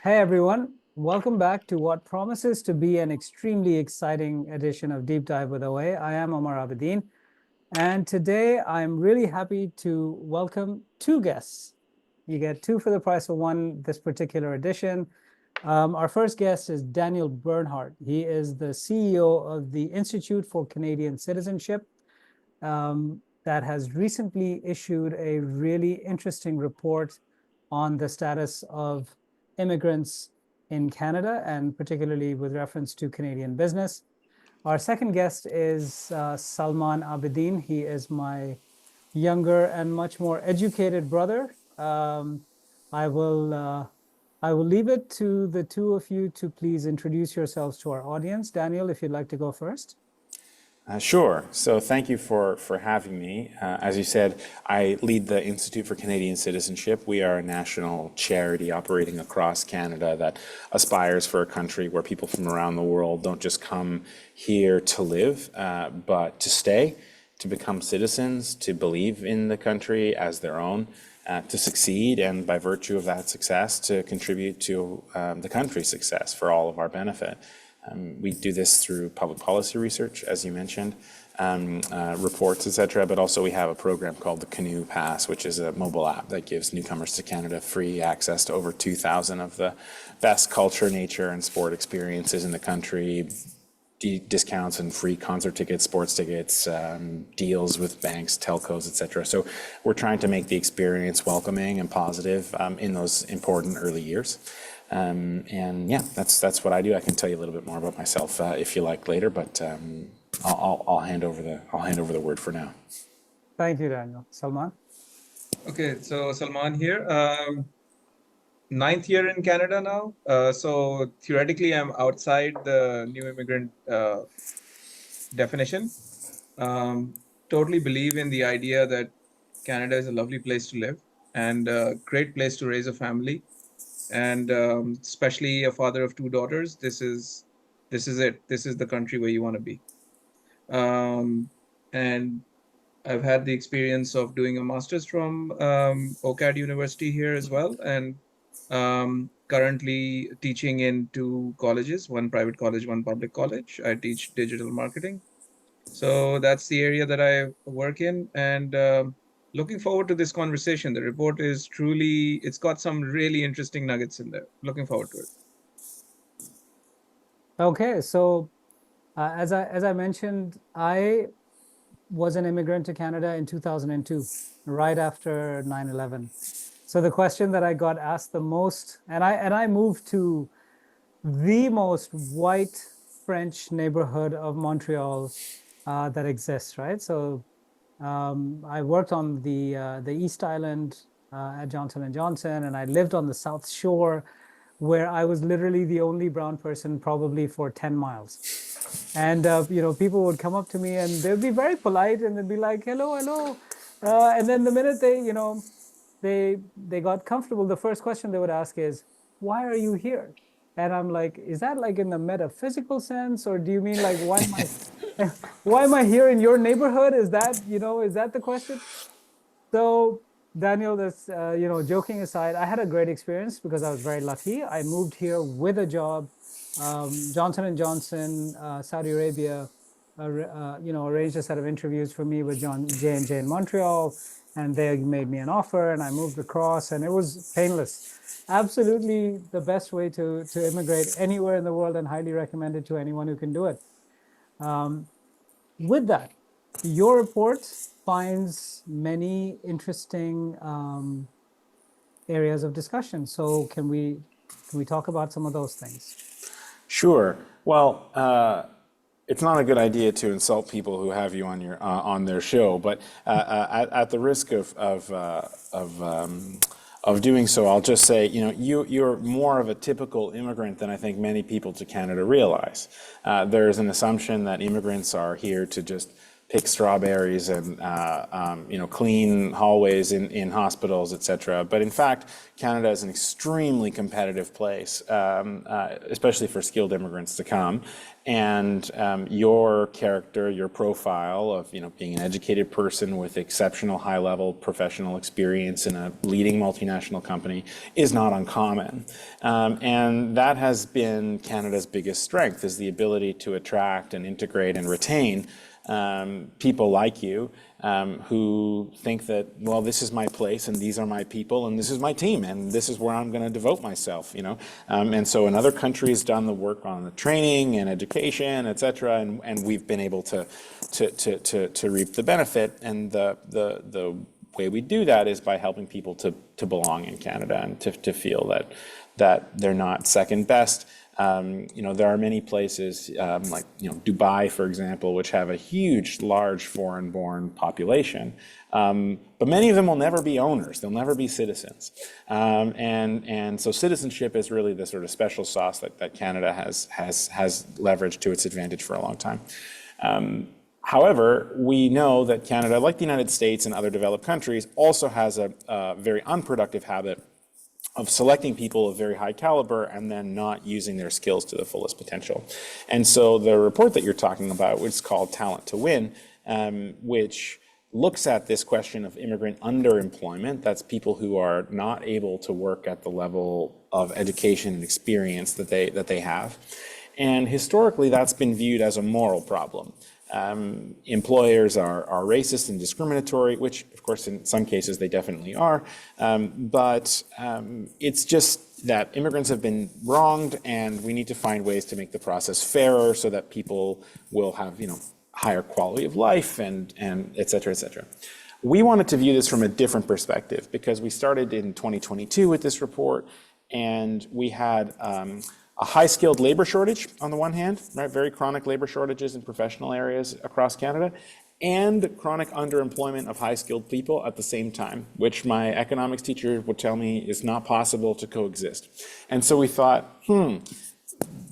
Hey everyone, welcome back to what promises to be an extremely exciting edition of Deep Dive with OA. I am Omar Abedin, and today I'm really happy to welcome two guests. You get two for the price of one this particular edition. Our first guest is Daniel Bernhard. He is the CEO of the Institute for Canadian Citizenship that has recently issued a really interesting report on the status of immigrants in Canada, and particularly with reference to Canadian business. Our second guest is Salman Abedin. He is my younger and much more educated brother. I will leave it to the two of you to please introduce yourselves to our audience. Daniel, if you'd like to go first. Sure. So thank you for having me. As you said, I lead the Institute for Canadian Citizenship. We are a national charity operating across Canada that aspires for a country where people from around the world don't just come here to live, but to stay, to become citizens, to believe in the country as their own, to succeed, and by virtue of that success, to contribute to the country's success for all of our benefit. We do this through public policy research, as you mentioned, reports, etc. But also we have a program called the Canoe Pass, which is a mobile app that gives newcomers to Canada free access to over 2,000 of the best culture, nature, and sport experiences in the country, discounts and free concert tickets, sports tickets, deals with banks, telcos, etc. So we're trying to make the experience welcoming and positive in those important early years. And yeah, that's what I do. I can tell you a little bit more about myself if you like later, but I'll hand over the word for now. Thank you, Daniel. Salman. Okay, so Salman here. Ninth year in Canada now. So theoretically, I'm outside the new immigrant definition. Totally believe in the idea that Canada is a lovely place to live and a great place to raise a family. And especially a father of two daughters, this is it. This is the country where you want to be. And I've had the experience of doing a master's from OCAD University here as well, and currently teaching in two colleges, one private college, one public college. I teach digital marketing. So that's the area that I work in, and looking forward to this conversation. The report is truly, it's got some really interesting nuggets in there. Looking forward to it. Okay, so as I mentioned, I was an immigrant to Canada in 2002, right after 9/11. So the question that I got asked the most, and I moved to the most white French neighborhood of Montreal that exists, right? So I worked on the East Island at Johnson & Johnson, and I lived on the South Shore, where I was literally the only brown person probably for 10 miles. And people would come up to me and they'd be very polite and they'd be like, hello, hello. And then the minute they got comfortable, the first question they would ask is, why are you here? And I'm like, is that like in the metaphysical sense, or do you mean like why am I here in your neighborhood? Is that the question? So Daniel, this joking aside, I had a great experience because I was very lucky. I moved here with a job. Johnson & Johnson, Saudi Arabia, arranged a set of interviews for me with J&J in Montreal, and they made me an offer, and I moved across, and it was painless. Absolutely the best way to immigrate anywhere in the world, and highly recommended to anyone who can do it. With that, your report finds many interesting areas of discussion. So can we talk about some of those things? Sure. Well, it's not a good idea to insult people who have you on their show, but at the risk of doing so, I'll just say, you're more of a typical immigrant than I think many people to Canada realize. There's an assumption that immigrants are here to just pick strawberries and clean hallways in hospitals, etc. But in fact, Canada is an extremely competitive place, especially for skilled immigrants to come. And your character, your profile of being an educated person with exceptional high-level professional experience in a leading multinational company is not uncommon. And that has been Canada's biggest strength, is the ability to attract and integrate and retain people like you who think that, well, this is my place and these are my people and this is my team and this is where I'm going to devote myself, And so in other countries done the work on the training and education, et cetera, and we've been able to reap the benefit. And the way we do that is by helping people to belong in Canada and to feel that they're not second best. There are many places like Dubai, for example, which have a large foreign-born population, but many of them will never be owners. They'll never be citizens, and so citizenship is really the sort of special sauce that Canada has leveraged to its advantage for a long time. However, we know that Canada, like the United States and other developed countries, also has a very unproductive habit of selecting people of very high caliber and then not using their skills to the fullest potential. And so the report that you're talking about, which is called Talent to Win, which looks at this question of immigrant underemployment, that's people who are not able to work at the level of education and experience that they have. And historically, that's been viewed as a moral problem. Employers are racist and discriminatory, which, of course, in some cases they definitely are. But it's just that immigrants have been wronged, and we need to find ways to make the process fairer so that people will have, higher quality of life and et cetera, et cetera. We wanted to view this from a different perspective because we started in 2022 with this report, and we had a high-skilled labor shortage on the one hand, right? Very chronic labor shortages in professional areas across Canada, and chronic underemployment of high-skilled people at the same time, which my economics teacher would tell me is not possible to coexist. And so we thought,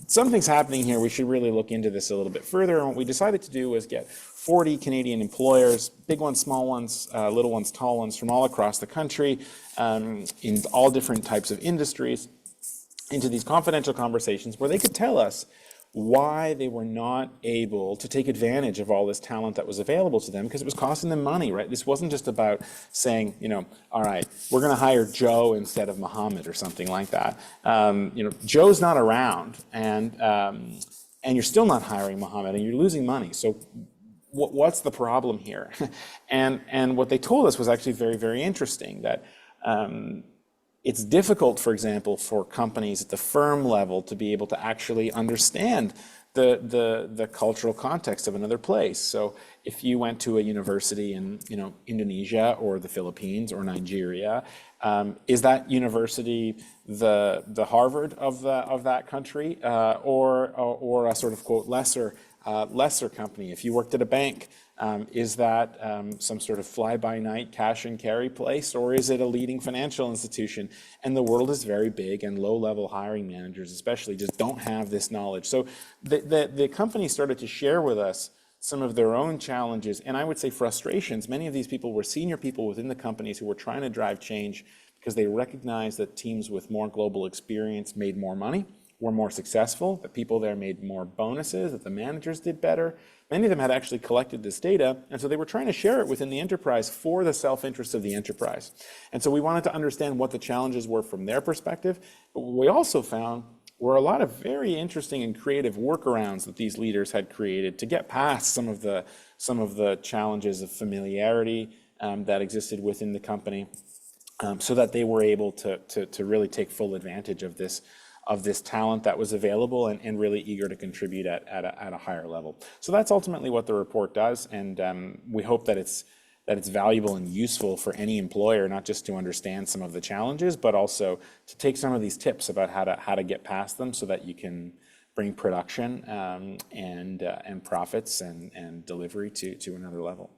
something's happening here. We should really look into this a little bit further. And what we decided to do was get 40 Canadian employers, big ones, small ones, little ones, tall ones, from all across the country, in all different types of industries, into these confidential conversations where they could tell us why they were not able to take advantage of all this talent that was available to them, because it was costing them money, right? This wasn't just about saying, all right, we're going to hire Joe instead of Muhammad or something like that. Joe's not around, and you're still not hiring Muhammad, and you're losing money. So what's the problem here? and what they told us was actually very, very interesting, that it's difficult, for example, for companies at the firm level to be able to actually understand the cultural context of another place. So if you went to a university in Indonesia or the Philippines or Nigeria, is that university the Harvard of that country, or a sort of, quote, lesser company? If you worked at a bank, is that some sort of fly-by-night cash and carry place, or is it a leading financial institution? And the world is very big, and low-level hiring managers especially just don't have this knowledge. So the company started to share with us some of their own challenges, and I would say frustrations. Many of these people were senior people within the companies who were trying to drive change because they recognized that teams with more global experience made more money, were more successful, that people there made more bonuses, that the managers did better. Many of them had actually collected this data, and so they were trying to share it within the enterprise for the self-interest of the enterprise. And so we wanted to understand what the challenges were from their perspective, but what we also found were a lot of very interesting and creative workarounds that these leaders had created to get past some of the challenges of familiarity that existed within the company, so that they were able to really take full advantage of this talent that was available and really eager to contribute at a higher level. So that's ultimately what the report does, and we hope that it's valuable and useful for any employer, not just to understand some of the challenges, but also to take some of these tips about how to get past them so that you can bring production and profits and delivery to another level.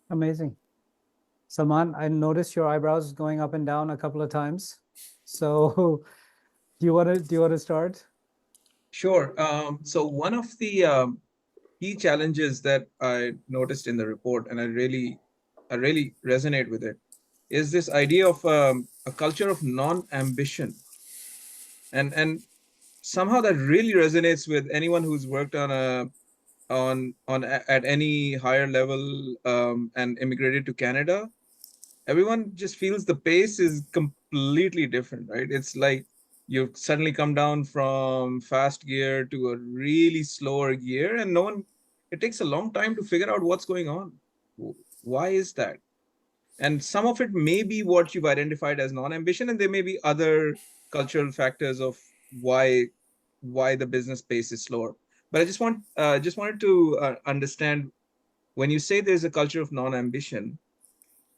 Amazing. Salman, I noticed your eyebrows going up and down a couple of times. So do you want to start? Sure. So one of the key challenges that I noticed in the report, and I really resonate with it, is this idea of a culture of non-ambition, and somehow that really resonates with anyone who's worked on at any higher level and immigrated to Canada. Everyone just feels the pace is completely different, right? It's like you've suddenly come down from fast gear to a really slower gear, and no one, it takes a long time to figure out what's going on. Why is that? And some of it may be what you've identified as non-ambition, and there may be other cultural factors of why the business pace is slower. But I just wanted to understand, when you say there's a culture of non-ambition,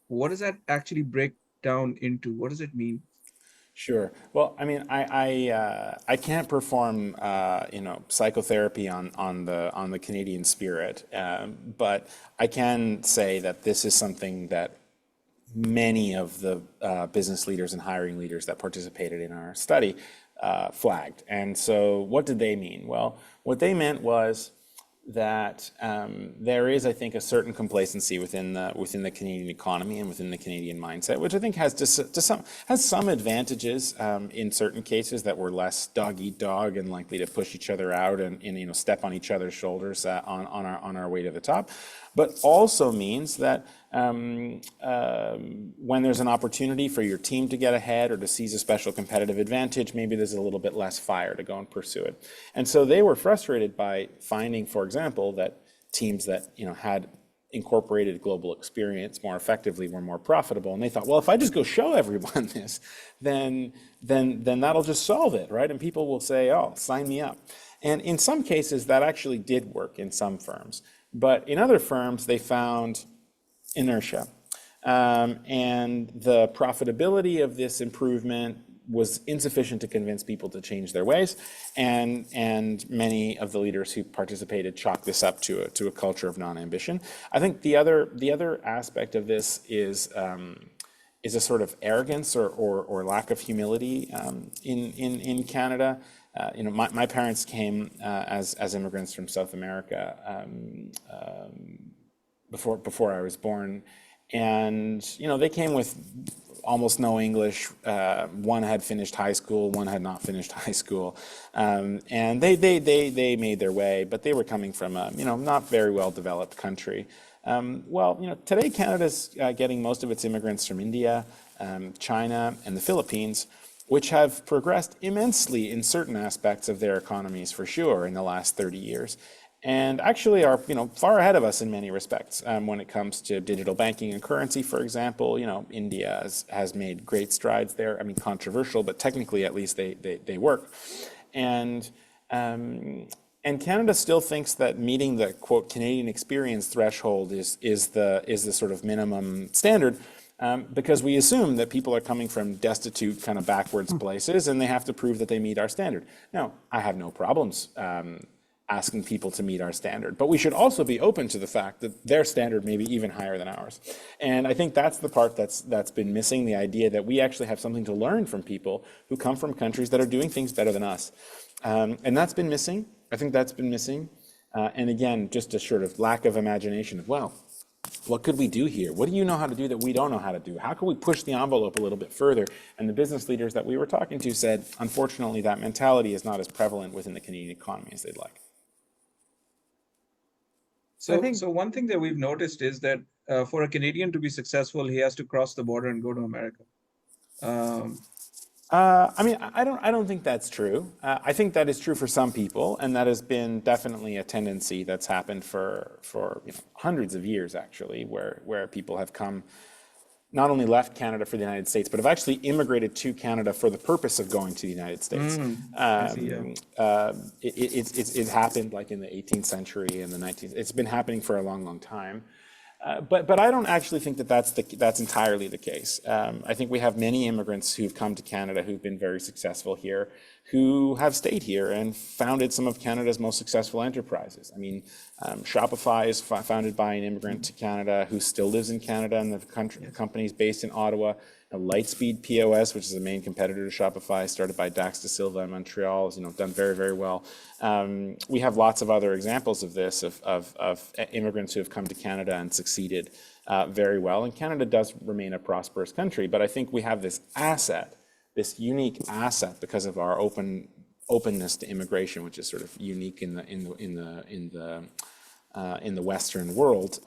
what does that actually break down into? What does it mean? Sure. Well, I mean, I can't perform psychotherapy on the Canadian spirit, but I can say that this is something that many of the business leaders and hiring leaders that participated in our study flagged. And so, what did they mean? Well, what they meant was that there is, I think, a certain complacency within the Canadian economy and within the Canadian mindset, which I think has some advantages in certain cases, that we're less dog eat dog and likely to push each other out and step on each other's shoulders on our way to the top, but also means that when there's an opportunity for your team to get ahead or to seize a special competitive advantage, maybe there's a little bit less fire to go and pursue it. And so they were frustrated by finding, for example, that teams that had incorporated global experience more effectively were more profitable. And they thought, well, if I just go show everyone this, then that'll just solve it, right? And people will say, oh, sign me up. And in some cases, that actually did work in some firms. But in other firms, they found inertia. And the profitability of this improvement was insufficient to convince people to change their ways. And many of the leaders who participated chalked this up to a culture of non-ambition. I think the other aspect of this is a sort of arrogance or lack of humility in Canada. My parents came as immigrants from South America before I was born, and they came with almost no English. One had finished high school, one had not finished high school, and they made their way, but they were coming from a not very well developed country. Today Canada's getting most of its immigrants from India, China, and the Philippines, which have progressed immensely in certain aspects of their economies, for sure, in the last 30 years, and actually are far ahead of us in many respects when it comes to digital banking and currency, for example. India has made great strides there. I mean, controversial, but technically at least they work. And Canada still thinks that meeting the quote Canadian experience threshold is the sort of minimum standard. Because we assume that people are coming from destitute, kind of backwards places, and they have to prove that they meet our standard. Now, I have no problems asking people to meet our standard, but we should also be open to the fact that their standard may be even higher than ours. And I think that's the part that's been missing, the idea that we actually have something to learn from people who come from countries that are doing things better than us. And that's been missing. I think that's been missing. And again, just a sort of lack of imagination of, well, what could we do here? What do you know how to do that we don't know how to do? How can we push the envelope a little bit further? And the business leaders that we were talking to said, unfortunately, that mentality is not as prevalent within the Canadian economy as they'd like. So one thing that we've noticed is that for a Canadian to be successful, he has to cross the border and go to America. I mean, I don't think that's true. I think that is true for some people, and that has been definitely a tendency that's happened for hundreds of years, actually, where people have come, not only left Canada for the United States, but have actually immigrated to Canada for the purpose of going to the United States. It happened like in the 18th century and the 19th. It's been happening for a long, long time. But I don't actually think that that's entirely the case. I think we have many immigrants who've come to Canada who've been very successful here, who have stayed here and founded some of Canada's most successful enterprises. I mean, Shopify is founded by an immigrant to Canada who still lives in Canada, and the company is based in Ottawa. Lightspeed POS, which is the main competitor to Shopify, started by Dax De Silva in Montreal, has done very, very well. We have lots of other examples of this, of immigrants who have come to Canada and succeeded very well. And Canada does remain a prosperous country, but I think we have this asset, this unique asset, because of our openness to immigration, which is sort of unique in the Western world,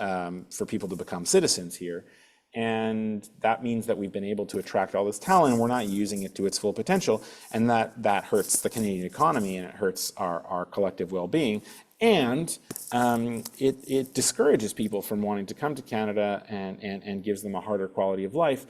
for people to become citizens here. And that means that we've been able to attract all this talent, and we're not using it to its full potential, and that hurts the Canadian economy, and it hurts our collective well-being, and it discourages people from wanting to come to Canada, and gives them a harder quality of life,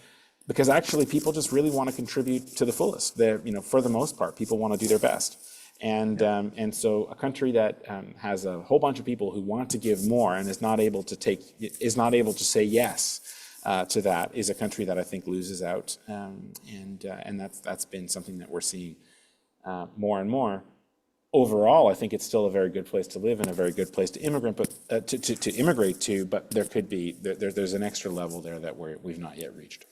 because actually people just really want to contribute to the fullest. For the most part, people want to do their best. And so a country that has a whole bunch of people who want to give more and is not able to say yes to that is a country that I think loses out, and that's been something that we're seeing more and more. Overall, I think it's still a very good place to live and a very good place to immigrate, but to immigrate to. But there could be there's an extra level there that we've not yet reached.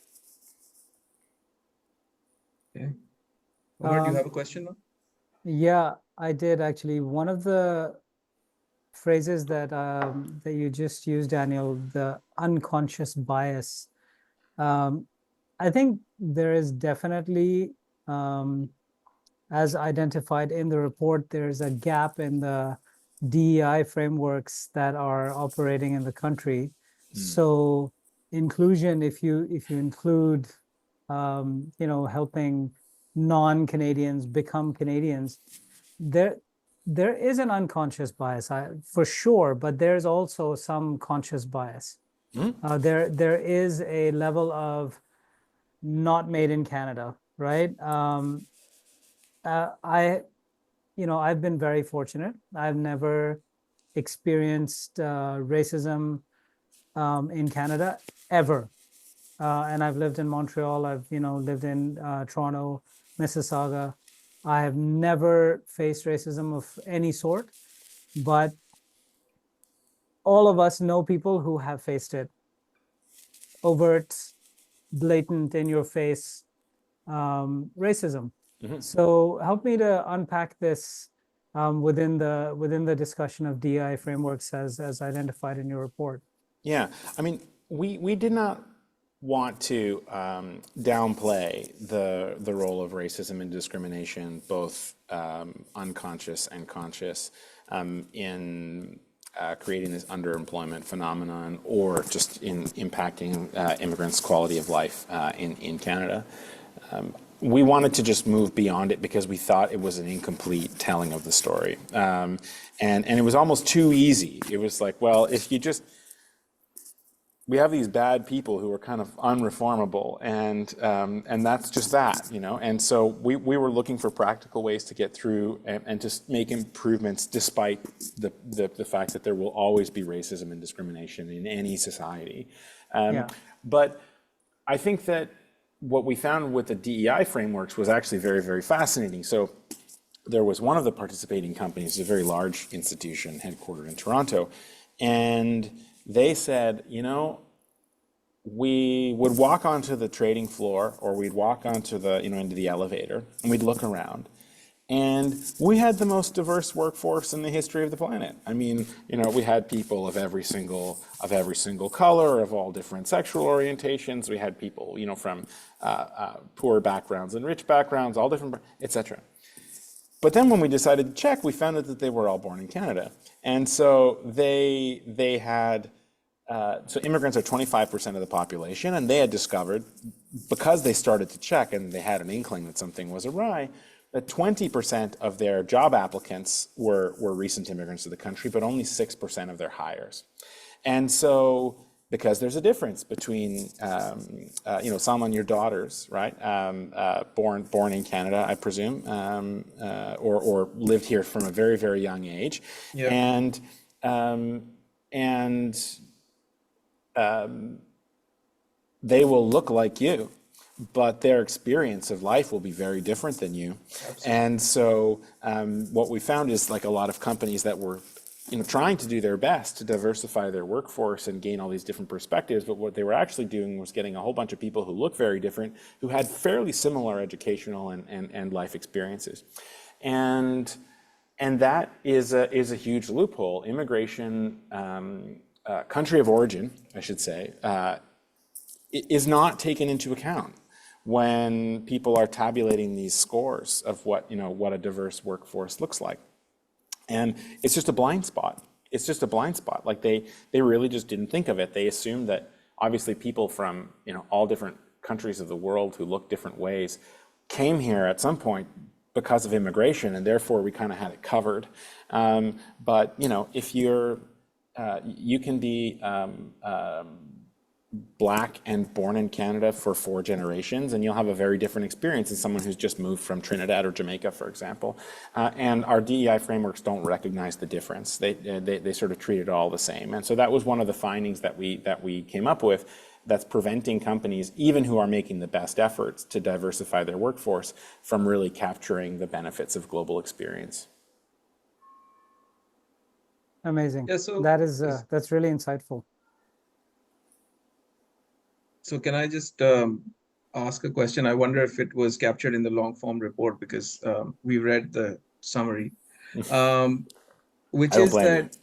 Okay. Robert, do you have a question now? Yeah, I did actually. One of the phrases that you just used, Daniel, the unconscious bias. I think there is definitely, as identified in the report, there's a gap in the DEI frameworks that are operating in the country. So inclusion, if you include, helping non-Canadians become Canadians, there is an unconscious bias, for sure, but there's also some conscious bias. There is a level of not made in Canada, right? I've been very fortunate. I've never experienced racism in Canada ever. And I've lived in Montreal. I've lived in Toronto, Mississauga. I have never faced racism of any sort, but all of us know people who have faced it. Overt, blatant, in your face racism. So help me to unpack this within the discussion of DEI frameworks as identified in your report. Yeah, I mean, we did not want to downplay the role of racism and discrimination, both unconscious and conscious, in creating this underemployment phenomenon, or just in impacting immigrants' quality of life in Canada. We wanted to just move beyond it because we thought it was an incomplete telling of the story. And it was almost too easy. It was like, well, if you just... We have these bad people who are kind of unreformable, and that's just that, And so we were looking for practical ways to get through and to make improvements, despite the fact that there will always be racism and discrimination in any society. But I think that what we found with the DEI frameworks was actually very, very fascinating. So there was one of the participating companies, a very large institution headquartered in Toronto, and they said, we would walk onto the trading floor, or we'd walk onto into the elevator, and we'd look around, and we had the most diverse workforce in the history of the planet. I mean, we had people of every single color, of all different sexual orientations. We had people, from poor backgrounds and rich backgrounds, all different, etc. But then when we decided to check, we found out that they were all born in Canada, and so they had. So immigrants are 25% of the population, and they had discovered, because they started to check and they had an inkling that something was awry, that 20% of their job applicants were recent immigrants to the country, but only 6% of their hires. And so, because there's a difference between, Salman, your daughters, right, born in Canada, I presume, or lived here from a very, very young age, and they will look like you, but their experience of life will be very different than you. Absolutely. And so what we found is like a lot of companies that were trying to do their best to diversify their workforce and gain all these different perspectives, but what they were actually doing was getting a whole bunch of people who look very different, who had fairly similar educational and life experiences. And that is a huge loophole. Immigration, country of origin, I should say, is not taken into account when people are tabulating these scores of what a diverse workforce looks like. And it's just a blind spot. It's just a blind spot. Like they really just didn't think of it. They assumed that obviously people from all different countries of the world who look different ways came here at some point because of immigration, and therefore we kind of had it covered. But if you can be Black and born in Canada for 4 generations, and you'll have a very different experience than someone who's just moved from Trinidad or Jamaica, for example. And our DEI frameworks don't recognize the difference. They sort of treat it all the same. And so that was one of the findings that we came up with that's preventing companies, even who are making the best efforts to diversify their workforce, from really capturing the benefits of global experience. Amazing. Yeah, so that's really insightful. So can I just ask a question? I wonder if it was captured in the long form report, because we read the summary, which I don't is blame that,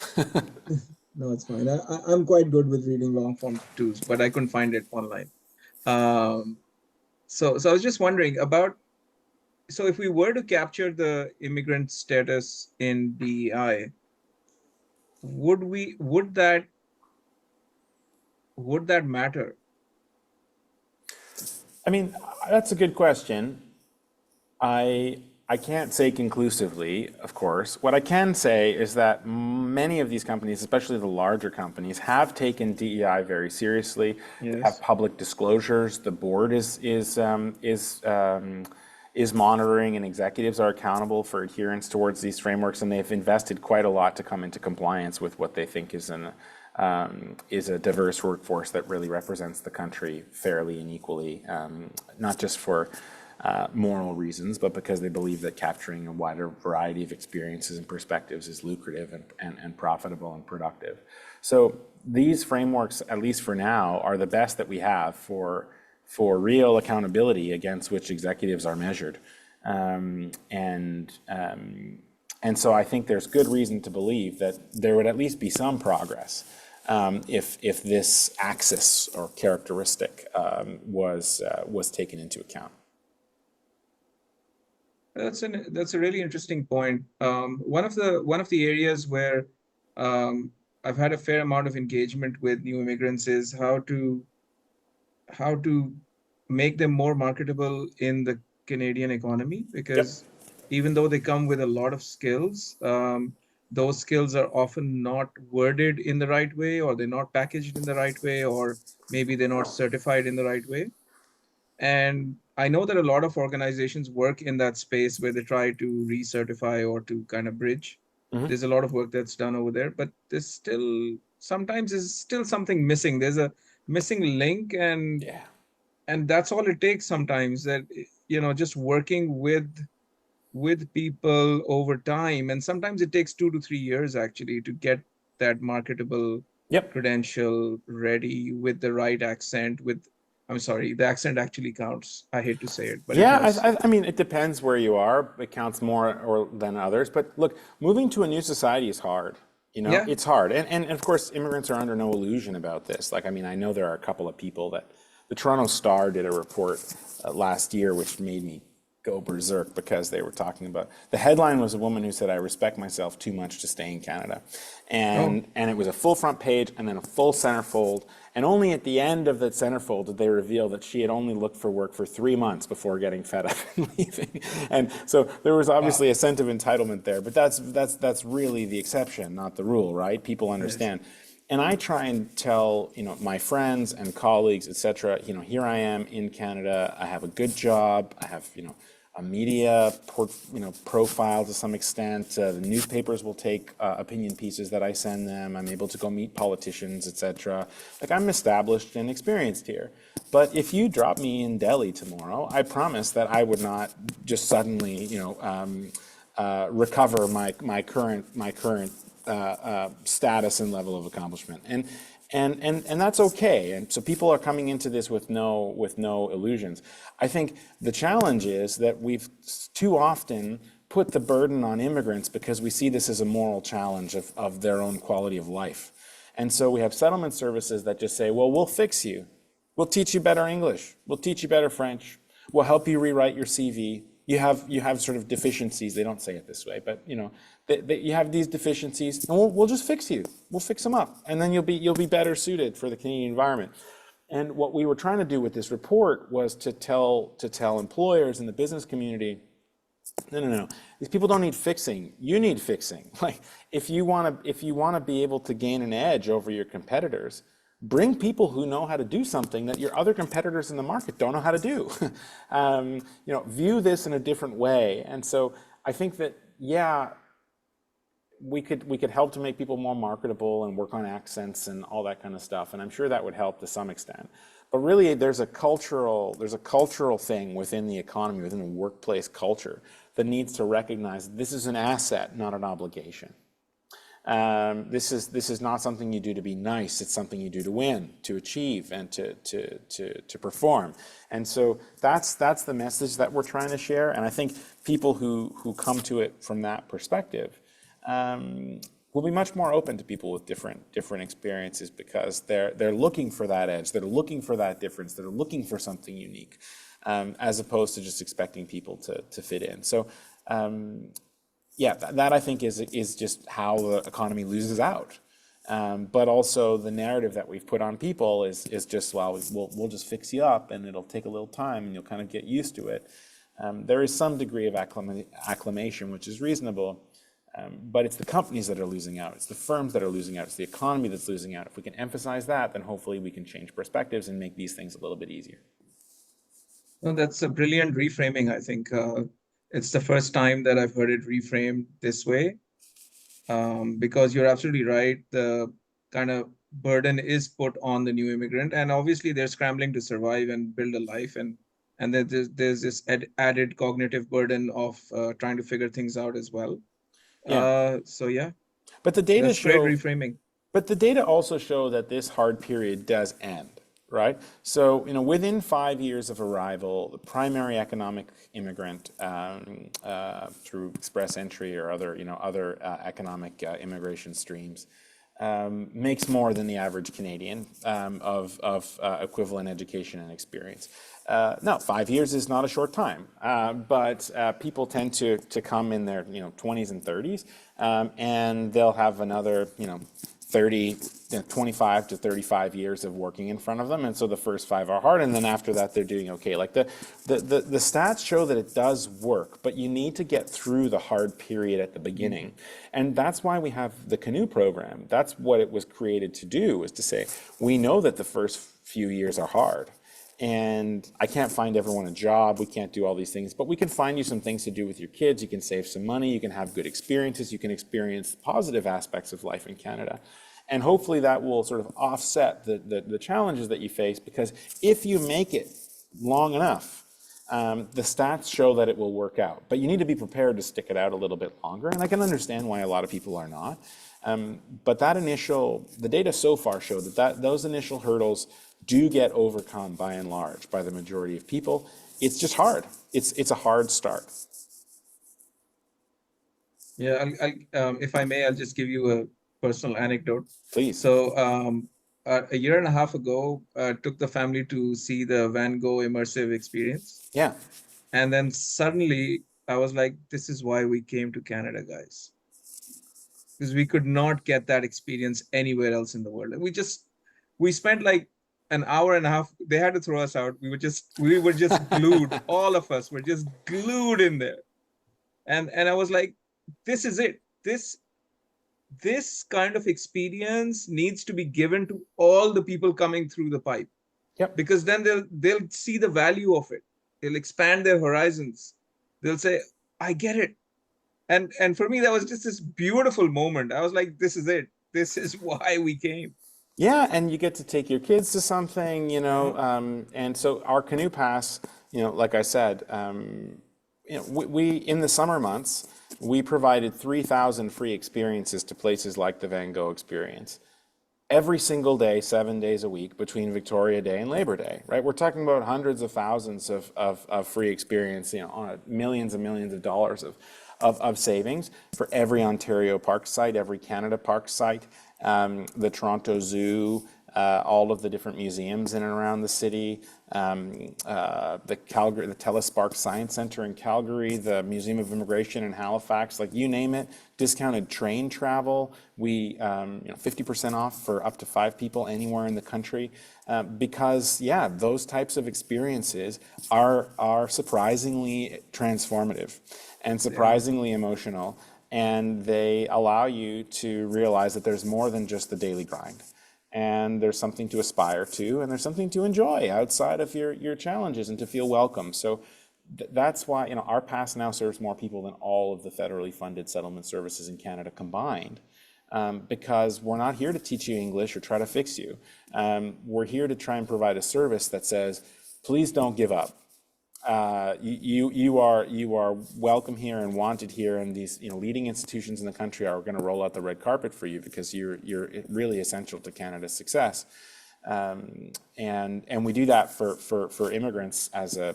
no, it's fine. I'm quite good with reading long form too, but I couldn't find it online. So I was just wondering about, so if we were to capture the immigrant status in DEI, would that matter? I mean, that's a good question. I can't say conclusively, of course. What I can say is that many of these companies, especially the larger companies, have taken DEI very seriously. Yes. Have public disclosures. The board is monitoring, and executives are accountable for adherence towards these frameworks, and they've invested quite a lot to come into compliance with what they think is a diverse workforce that really represents the country fairly and equally, not just for moral reasons, but because they believe that capturing a wider variety of experiences and perspectives is lucrative and profitable and productive. So these frameworks, at least for now, are the best that we have for real accountability against which executives are measured. And so I think there's good reason to believe that there would at least be some progress if this axis or characteristic was taken into account. That's a really interesting point. One of the areas where I've had a fair amount of engagement with new immigrants is how to make them more marketable in the Canadian economy, because even though they come with a lot of skills, those skills are often not worded in the right way, or they're not packaged in the right way, or maybe they're not certified in the right way. And I know that a lot of organizations work in that space where they try to recertify or to kind of bridge. Mm-hmm. There's a lot of work that's done over there, but there's still something missing. There's a missing link, and that's all it takes sometimes, that just working with people over time, and sometimes it takes 2 to 3 years actually to get that marketable credential ready with the right accent. I'm sorry, the accent actually counts. I hate to say it, but it does. I mean, it depends where you are. It counts more than others. But look, moving to a new society is hard. It's hard. And of course, immigrants are under no illusion about this. Like, I mean, I know there are a couple of people that the Toronto Star did a report last year, which made me go berserk, because they were talking about, the headline was a woman who said, "I respect myself too much to stay in Canada." And it was a full front page and then a full centerfold. And only at the end of the centerfold did they reveal that she had only looked for work for 3 months before getting fed up and leaving. And so there was obviously a sense of entitlement there, but that's really the exception, not the rule, right? People understand. Yes. And I try and tell, my friends and colleagues, et cetera, here I am in Canada. I have a good job. I have, a media profile to some extent. The newspapers will take opinion pieces that I send them. I'm able to go meet politicians, etc. Like, I'm established and experienced here. But if you drop me in Delhi tomorrow, I promise that I would not just suddenly, recover my current status and level of accomplishment. And that's okay. And so people are coming into this with no illusions. I think the challenge is that we've too often put the burden on immigrants because we see this as a moral challenge of their own quality of life. And so we have settlement services that just say, well, we'll fix you. We'll teach you better English. We'll teach you better French. We'll help you rewrite your CV. You have sort of deficiencies. They don't say it this way, but you have these deficiencies, and we'll just fix you. We'll fix them up, and then you'll be better suited for the Canadian environment. And what we were trying to do with this report was to tell employers in the business community, no. These people don't need fixing. You need fixing. Like, if you want to be able to gain an edge over your competitors, bring people who know how to do something that your other competitors in the market don't know how to do. View this in a different way. And so I think that, we could help to make people more marketable and work on accents and all that kind of stuff. And I'm sure that would help to some extent. But really, there's a cultural thing within the economy, within the workplace culture, that needs to recognize this is an asset, not an obligation. This is not something you do to be nice. It's something you do to win, to achieve, and to perform. And so that's the message that we're trying to share. And I think people who come to it from that perspective will be much more open to people with different experiences, because they're looking for that edge. They're looking for that difference. They're looking for something unique, as opposed to just expecting people to fit in. So. That I think is just how the economy loses out. But also the narrative that we've put on people is just, well, we'll just fix you up and it'll take a little time and you'll kind of get used to it. There is some degree of acclimation, which is reasonable, but it's the companies that are losing out. It's the firms that are losing out. It's the economy that's losing out. If we can emphasize that, then hopefully we can change perspectives and make these things a little bit easier. Well, that's a brilliant reframing, I think. It's the first time that I've heard it reframed this way, because you're absolutely right. The kind of burden is put on the new immigrant, and obviously they're scrambling to survive and build a life, and then there's this added cognitive burden of trying to figure things out as well. But the data that's great reframing. But the data also show that this hard period does end. Right? So, within 5 years of arrival, the primary economic immigrant through express entry or other economic immigration streams makes more than the average Canadian of equivalent education and experience. Now, 5 years is not a short time, but people tend to come in their 20s and 30s, and they'll have another 25 to 35 years of working in front of them, and so the first 5 are hard, and then after that they're doing okay. Like the stats show that it does work, but you need to get through the hard period at the beginning, and that's why we have the Canoe program. That's what it was created to do, is to say, we know that the first few years are hard, and I can't find everyone a job, we can't do all these things, but we can find you some things to do with your kids, you can save some money, you can have good experiences, you can experience positive aspects of life in Canada. And hopefully that will sort of offset the challenges that you face, because if you make it long enough, the stats show that it will work out. But you need to be prepared to stick it out a little bit longer, and I can understand why a lot of people are not. But the data so far show that those initial hurdles do get overcome by and large by the majority of people. It's just hard. It's a hard start. Yeah, if I may, I'll just give you a personal anecdote. Please. So a year and a half ago, took the family to see the Van Gogh immersive experience. Yeah. And then suddenly I was like, this is why we came to Canada, guys. Because we could not get that experience anywhere else in the world. We spent like an hour and a half. They had to throw us out. We were just glued. All of us were just glued in there. And I was like, this is it. This kind of experience needs to be given to all the people coming through the pipe. Yep. Because then they'll see the value of it. They'll expand their horizons. they'll say, I get it. And for me, that was just this beautiful moment. I was like, this is it. This is why we came. Yeah, and you get to take your kids to something, Mhm. and so our canoe pass, like I said, we in the summer months, we provided 3,000 free experiences to places like the Van Gogh experience every single day, 7 days a week between Victoria Day and Labor Day, right? We're talking about hundreds of thousands of free experience, on millions and millions of dollars of savings for every Ontario park site, every Canada park site, the Toronto Zoo, all of the different museums in and around the city, the Telespark Science Center in Calgary, the Museum of Immigration in Halifax, like you name it, discounted train travel. We, 50% off for up to 5 people anywhere in the country, because yeah, those types of experiences are surprisingly transformative and surprisingly emotional, and they allow you to realize that there's more than just the daily grind. And there's something to aspire to, and there's something to enjoy outside of your challenges and to feel welcome. So that's why our pass now serves more people than all of the federally funded settlement services in Canada combined, because we're not here to teach you English or try to fix you. We're here to try and provide a service that says, please don't give up. You are welcome here and wanted here, and these leading institutions in the country are going to roll out the red carpet for you because you're really essential to Canada's success. And we do that for immigrants as a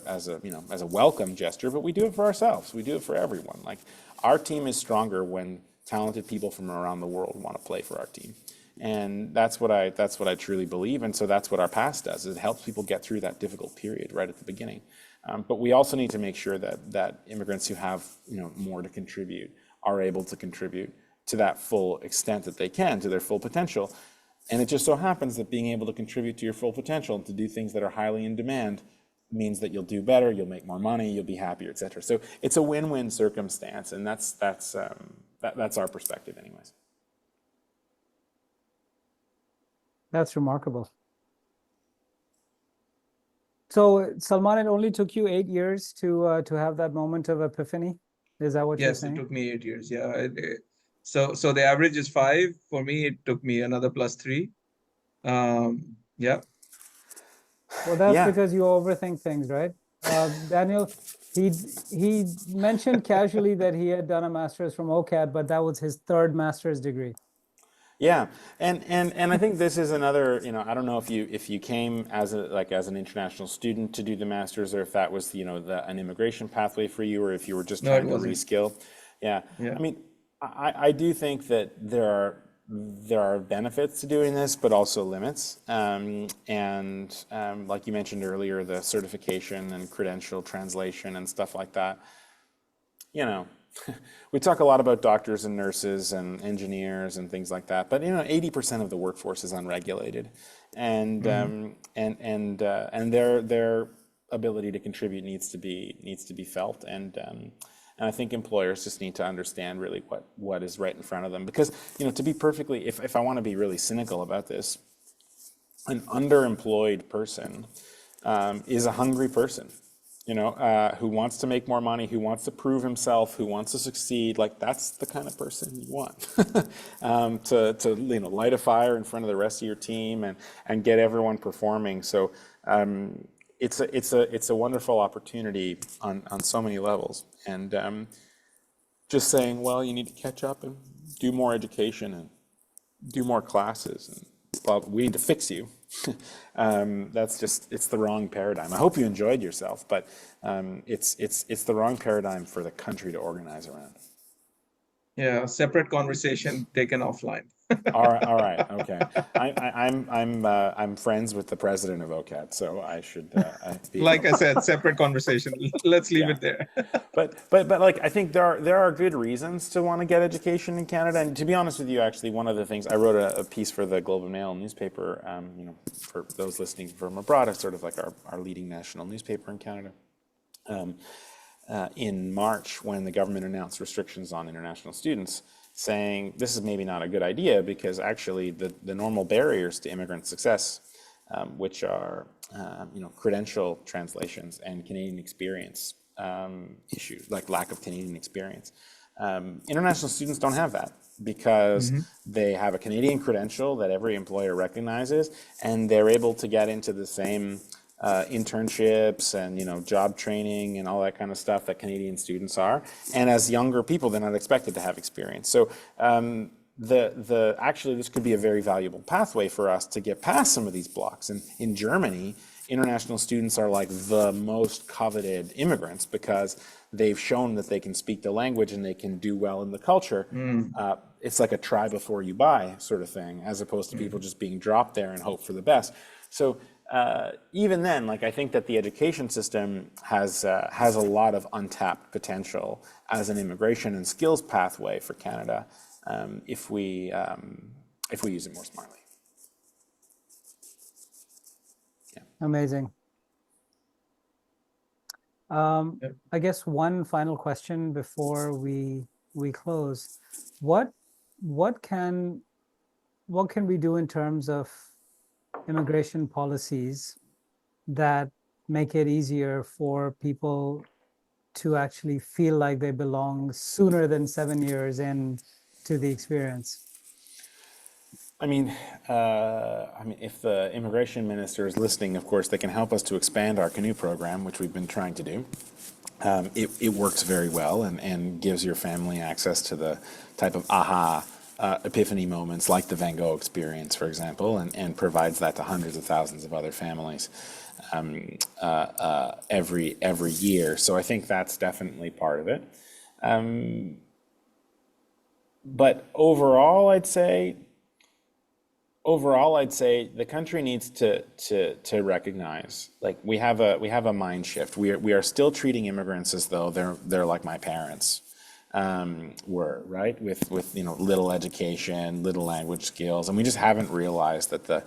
welcome gesture, but we do it for ourselves. We do it for everyone. Like, our team is stronger when talented people from around the world want to play for our team. And that's what I truly believe. And so that's what our pass does, is it helps people get through that difficult period right at the beginning. But we also need to make sure that immigrants who have more to contribute are able to contribute to that full extent that they can, to their full potential. And it just so happens that being able to contribute to your full potential, to do things that are highly in demand, means that you'll do better, you'll make more money, you'll be happier, et cetera. So it's a win-win circumstance, and that's our perspective, anyways. That's remarkable. So, Salman, it only took you 8 years to have that moment of epiphany. Is that what you're Yes, it saying? took me 8 years. Yeah. So the average is 5. For me, it took me another +3. Yeah. Well, that's Yeah. because you overthink things, right? Daniel, he mentioned casually that he had done a master's from OCAD, but that was his 3rd master's degree. Yeah, and I think this is another, I don't know if you came as an international student to do the master's, or if that was an immigration pathway for you, or if you were just No, it trying to wasn't. reskill. Yeah, Yeah. I mean, I do think that there are benefits to doing this, but also limits. Like you mentioned earlier, the certification and credential translation and stuff like that. We talk a lot about doctors and nurses and engineers and things like that, but 80% of the workforce is unregulated, and their ability to contribute needs to be felt, and I think employers just need to understand really what is right in front of them, because to be perfectly, if I want to be really cynical about this, an underemployed person is a hungry person. Who wants to make more money, who wants to prove himself, who wants to succeed. Like, that's the kind of person you want to light a fire in front of the rest of your team and get everyone performing. So it's a wonderful opportunity on so many levels. And just saying, well, you need to catch up and do more education and do more classes, and well, we need to fix you. It's the wrong paradigm. I hope you enjoyed yourself, but it's the wrong paradigm for the country to organize around. Yeah. Separate conversation taken offline. All right, okay. I'm friends with the president of OCAD, so I should be. Like I said, separate conversation. Let's leave Yeah. it there. But like, I think there are good reasons to want to get education in Canada. And to be honest with you, actually, one of the things I wrote a piece for the Globe and Mail newspaper. For those listening from abroad, it's sort of like our leading national newspaper in Canada. In March, when the government announced restrictions on international students, saying this is maybe not a good idea, because actually the normal barriers to immigrant success, which are credential translations and Canadian experience, issue, like lack of Canadian experience. International students don't have that because they have a Canadian credential that every employer recognizes, and they're able to get into the same internships and job training and all that kind of stuff that Canadian students are. And as younger people, they're not expected to have experience. So actually, this could be a very valuable pathway for us to get past some of these blocks. And in Germany, international students are like the most coveted immigrants because they've shown that they can speak the language and they can do well in the culture. It's like a try before you buy sort of thing, as opposed to people just being dropped there and hope for the best. So even then, like, I think that the education system has a lot of untapped potential as an immigration and skills pathway for Canada if we use it more smartly. Amazing. I guess one final question before we close. What can we do in terms of immigration policies that make it easier for people to actually feel like they belong sooner than 7 years in to the experience? I mean, if the immigration minister is listening, of course, they can help us to expand our canoe program, which we've been trying to do. It works very well and gives your family access to the type of epiphany moments like the Van Gogh experience, for example, and provides that to hundreds of thousands of other families every year. So I think that's definitely part of it. But overall, I'd say the country needs to recognize, like, we have a mind shift. We are still treating immigrants as though they're like my parents were, right? With little education, little language skills, and we just haven't realized that the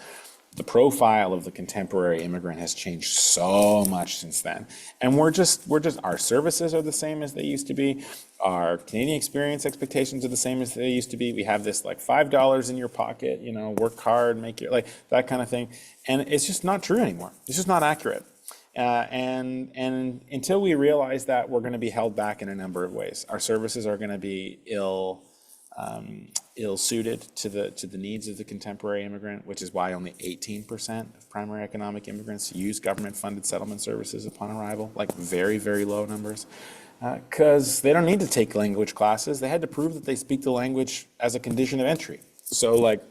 profile of the contemporary immigrant has changed so much since then. And we're just our services are the same as they used to be. Our Canadian experience expectations are the same as they used to be. We have this like $5 in your pocket, work hard, make your, like, that kind of thing. And it's just not true anymore. It's just not accurate. And until we realize that, we're going to be held back in a number of ways. Our services are going to be ill-suited to the needs of the contemporary immigrant, which is why only 18% of primary economic immigrants use government-funded settlement services upon arrival, like very, very low numbers, because they don't need to take language classes. They had to prove that they speak the language as a condition of entry. So, like,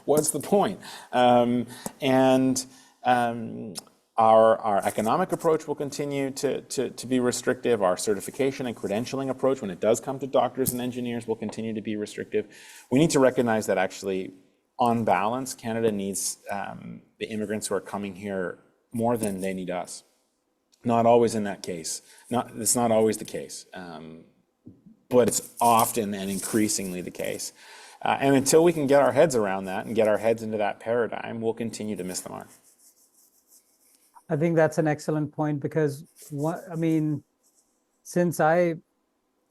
what's the point? Our economic approach will continue to be restrictive. Our certification and credentialing approach, when it does come to doctors and engineers, will continue to be restrictive. We need to recognize that actually, on balance, Canada needs the immigrants who are coming here more than they need us. Not always in that case. It's not always the case, but it's often and increasingly the case. And until we can get our heads around that and get our heads into that paradigm, we'll continue to miss the mark. I think that's an excellent point, because since I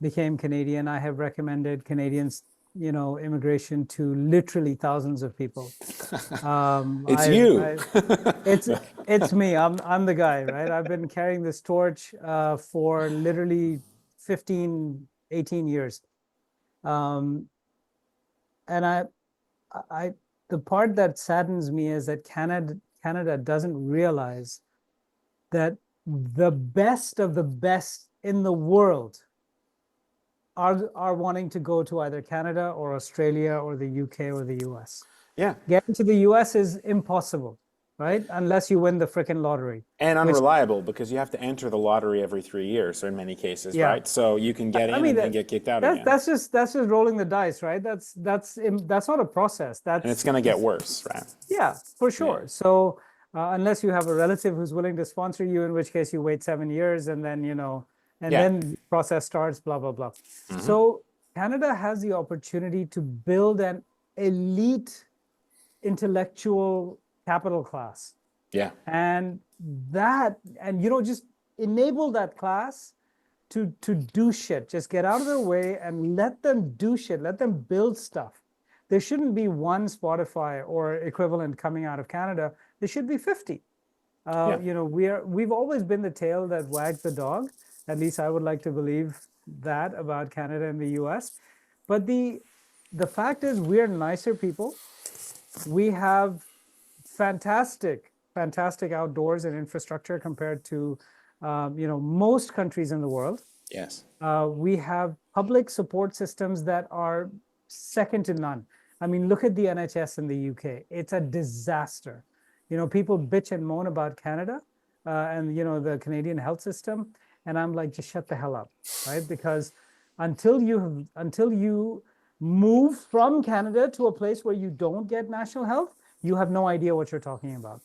became Canadian, I have recommended Canadians, immigration to literally thousands of people. It's you. It's me. I'm the guy, right? I've been carrying this torch for literally 15, 18 years. And the part that saddens me is that Canada doesn't realize that the best of the best in the world are wanting to go to either Canada or Australia or the UK or the US. Yeah. Getting to the US is impossible, right? Unless you win the frickin' lottery. And unreliable, because you have to enter the lottery every 3 years, or in many cases, right? So you can get in and then get kicked out again. That's just rolling the dice, right? That's not a process. And it's going to get worse, right? Yeah, for sure. Yeah. So unless you have a relative who's willing to sponsor you, in which case you wait 7 years and then, then the process starts, blah, blah, blah. Mm-hmm. So Canada has the opportunity to build an elite intellectual capital class. Yeah. And just enable that class to do shit. Just get out of their way and let them do shit. Let them build stuff. There shouldn't be one Spotify or equivalent coming out of Canada. There should be 50. Yeah. You know, we've always been the tail that wags the dog. At least I would like to believe that about Canada and the US. But the fact is, we're nicer people. We have fantastic outdoors and infrastructure compared to, you know, most countries in the world. Yes. We have public support systems that are second to none. I mean, look at the NHS in the UK. It's a disaster. You know, people bitch and moan about Canada and, you know, the Canadian health system. And I'm like, just shut the hell up, right? Because until you move from Canada to a place where you don't get national health, you have no idea what you're talking about.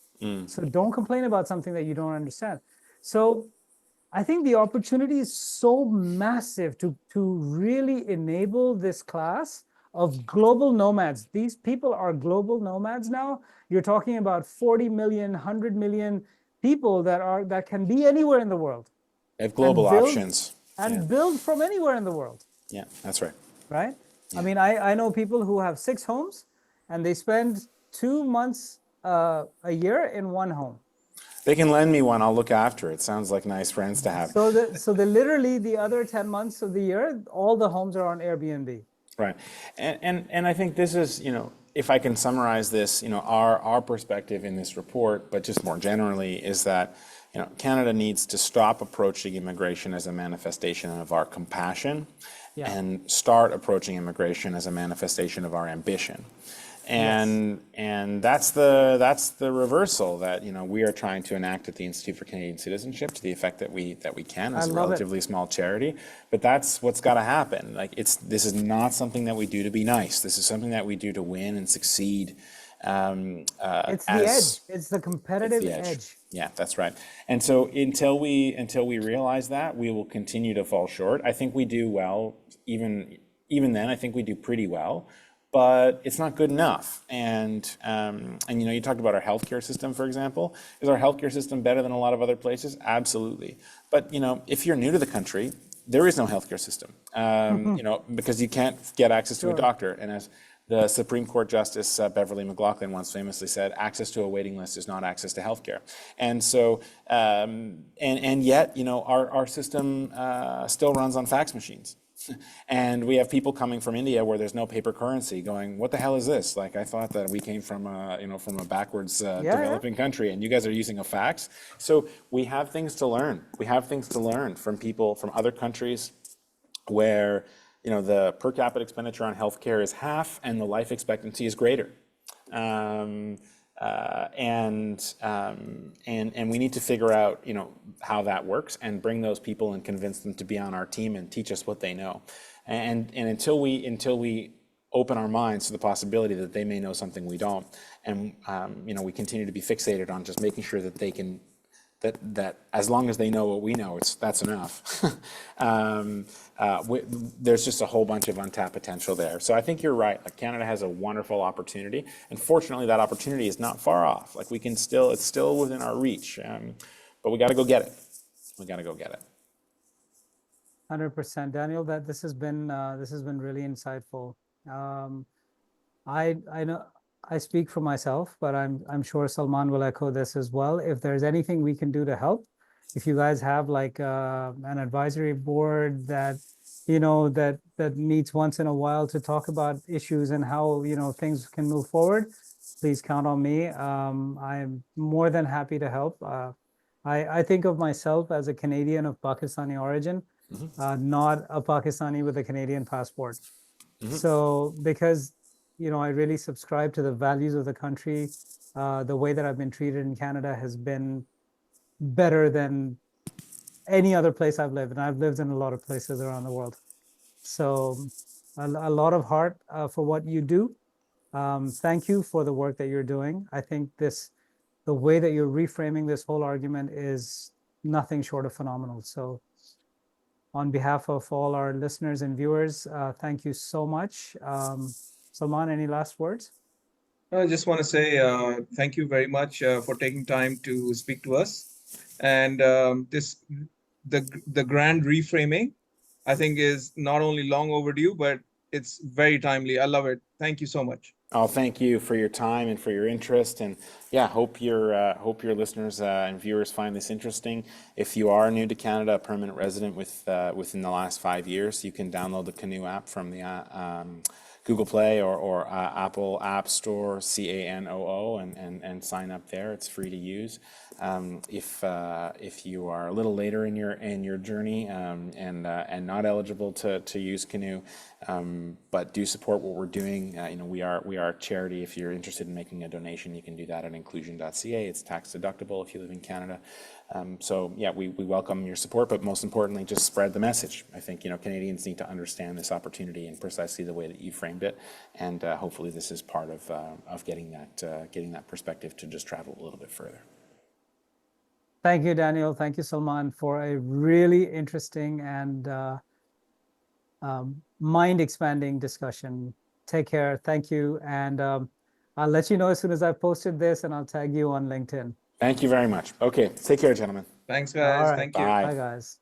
So don't complain about something that you don't understand. So I think the opportunity is so massive to really enable this class of global nomads. These people are global nomads now. You're talking about 40 million, 100 million people that can be anywhere in the world They have global options. and build from anywhere in the world, Yeah, that's right. right? I mean, I know people who have 6 homes and they spend 2 months a year in one home. They can lend me one. I'll look after it. Sounds like nice friends to have. So the literally the other 10 months of the year, all the homes are on Airbnb. Right. And I think this is, you know, if I can summarize this, you know, our perspective in this report, but just more generally, is that, you know, Canada needs to stop approaching immigration as a manifestation of our compassion and start approaching immigration as a manifestation of our ambition. And that's the reversal that, you know, we are trying to enact at the Institute for Canadian Citizenship to the effect that we can as a relatively small charity. But that's what's got to happen. Like, this is not something that we do to be nice. This is something that we do to win and succeed. It's the edge. It's the competitive edge. Yeah, that's right. And so until we realize that, we will continue to fall short. I think we do well. Even then, I think we do pretty well. But it's not good enough. And you know, you talked about our healthcare system, for example. Is our healthcare system better than a lot of other places? Absolutely. But, you know, if you're new to the country, there is no healthcare system, you know, because you can't get access to a doctor. And as the Supreme Court Justice Beverly McLaughlin once famously said, access to a waiting list is not access to healthcare. And so, and yet, you know, our system still runs on fax machines. And we have people coming from India where there's no paper currency going, what the hell is this? Like, I thought that we came from you know, from a backwards developing country, and you guys are using a fax. So we have things to learn. We have things to learn from people from other countries where, you know, the per capita expenditure on healthcare is half and the life expectancy is greater. And we need to figure out, you know, how that works and bring those people and convince them to be on our team and teach us what they know. And until we open our minds to the possibility that they may know something we don't, and you know, we continue to be fixated on just making sure that they can, that as long as they know what we know, that's enough. There's just a whole bunch of untapped potential there. So I think you're right. Like, Canada has a wonderful opportunity, and fortunately, that opportunity is not far off. Like, it's still within our reach, but we got to go get it. We got to go get it. 100%, Daniel. This has been really insightful. I know I speak for myself, but I'm sure Salman will echo this as well. If there's anything we can do to help, if you guys have like an advisory board that, you know, that meets once in a while to talk about issues and how, you know, things can move forward, please count on me. I'm more than happy to help. I think of myself as a Canadian of Pakistani origin, not a Pakistani with a Canadian passport. So because, you know, I really subscribe to the values of the country. The way that I've been treated in Canada has been better than any other place I've lived. And I've lived in a lot of places around the world. So a lot of heart for what you do. Thank you for the work that you're doing. I think the way that you're reframing this whole argument is nothing short of phenomenal. So on behalf of all our listeners and viewers, thank you so much. Salman, any last words? I just want to say thank you very much for taking time to speak to us. And the grand reframing, I think, is not only long overdue, but it's very timely. I love it. Thank you so much. Oh, thank you for your time and for your interest, and yeah, hope your listeners and viewers find this interesting. If you are new to Canada, a permanent resident within the last 5 years, you can download the Canoe app from the Google Play or Apple App Store, CANOO, and sign up there. It's free to use. If you are a little later in your journey and not eligible to use Canoe, but do support what we're doing, we are a charity. If you're interested in making a donation, you can do that at inclusion.ca. It's tax deductible if you live in Canada. So yeah, we welcome your support, but most importantly, just spread the message. I think Canadians need to understand this opportunity in precisely the way that you framed it, and hopefully this is part of getting that perspective to just travel a little bit further. Thank you, Daniel. Thank you, Salman, for a really interesting and mind-expanding discussion. Take care. Thank you. And I'll let you know as soon as I've posted this, and I'll tag you on LinkedIn. Thank you very much. Okay, take care, gentlemen. Thanks, All guys. right. Thank you. Bye. Bye, guys.